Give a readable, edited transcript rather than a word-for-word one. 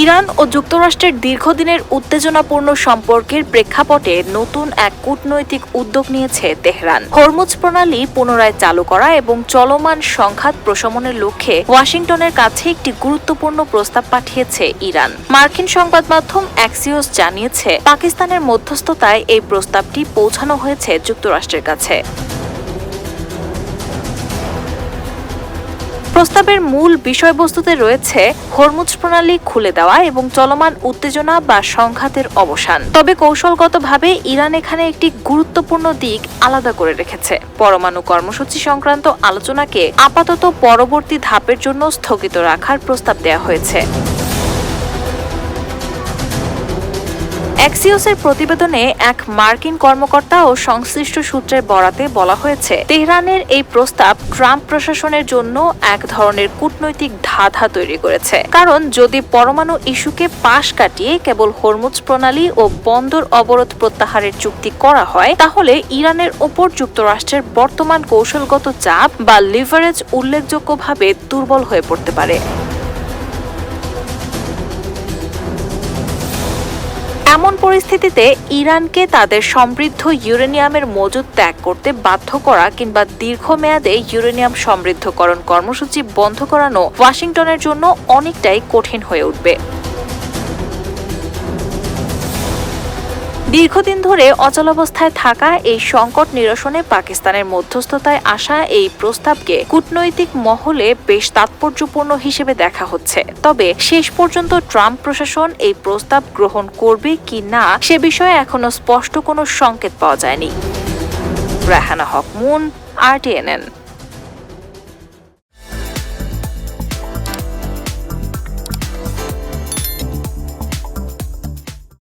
Iran ও যুক্তরাষ্ট্রের দীর্ঘদিনের উত্তেজনাপূর্ণ সম্পর্কের প্রেক্ষাপটে নতুন এক কূটনৈতিক উদ্যোগ নিয়েছে তেহরান। হরমুজ প্রণালী পুনরায় চালু করা এবং চলমান সংঘাত প্রশমনের লক্ষ্যে ওয়াশিংটনের কাছে একটি গুরুত্বপূর্ণ প্রস্তাব পাঠিয়েছে ইরান। মার্কিন সংবাদ মাধ্যম অ্যাক্সিওস জানিয়েছে, পাকিস্তানের মধ্যস্থতায় এই প্রস্তাবটি পৌঁছানো হয়েছে যুক্তরাষ্ট্রের কাছে। প্রস্তাবের মূল বিষয়বস্তুতে রয়েছে হরমুজ প্রণালী খুলে দেওয়া এবং চলমান উত্তেজনা বা সংঘাতের অবসান। তবে কৌশলগতভাবে ইরান এখানে একটি গুরুত্বপূর্ণ দিক আলাদা করে রেখেছে। পরমাণু কর্মসূচি সংক্রান্ত আলোচনাকে আপাতত পরবর্তী ধাপের জন্য স্থগিত রাখার প্রস্তাব দেওয়া হয়েছে। অ্যাক্সিওসের প্রতিবেদনে এক মার্কিন কর্মকর্তা ও সংশ্লিষ্ট সূত্রের বরাতে বলা হয়েছে, তেহরানের এই প্রস্তাব ট্রাম্প প্রশাসনের জন্য এক ধরনের কূটনৈতিক ধাঁধা তৈরি করেছে। কারণ যদি পরমাণু ইস্যুকে পাশ কাটিয়ে কেবল হরমুজ প্রণালী ও বন্দর অবরোধ প্রত্যাহারের চুক্তি করা হয়, তাহলে ইরানের ওপর যুক্তরাষ্ট্রের বর্তমান কৌশলগত চাপ বা লিভারেজ উল্লেখযোগ্যভাবে দুর্বল হয়ে পড়তে পারে। এমন পরিস্থিতিতে ইরানকে তাদের সমৃদ্ধ ইউরেনিয়ামের মজুদ ত্যাগ করতে বাধ্য করা কিংবা দীর্ঘমেয়াদে ইউরেনিয়াম সমৃদ্ধকরণ কর্মসূচি বন্ধ করানো ওয়াশিংটনের জন্য অনেকটাই কঠিন হয়ে উঠবে। দীর্ঘদিন ধরে অচলাবস্থায় থাকা এই সংকট নিরসনে পাকিস্তানের মধ্যস্থতায় আসা এই প্রস্তাবকে কূটনৈতিক মহলে বেশ তাৎপর্যপূর্ণ হিসেবে দেখা হচ্ছে। তবে শেষ পর্যন্ত ট্রাম্প প্রশাসন এই প্রস্তাব গ্রহণ করবে কি না সে বিষয়ে এখনো স্পষ্ট কোনো সংকেত পাওয়া যায়নি। রাহানা হক মুন, RTNN।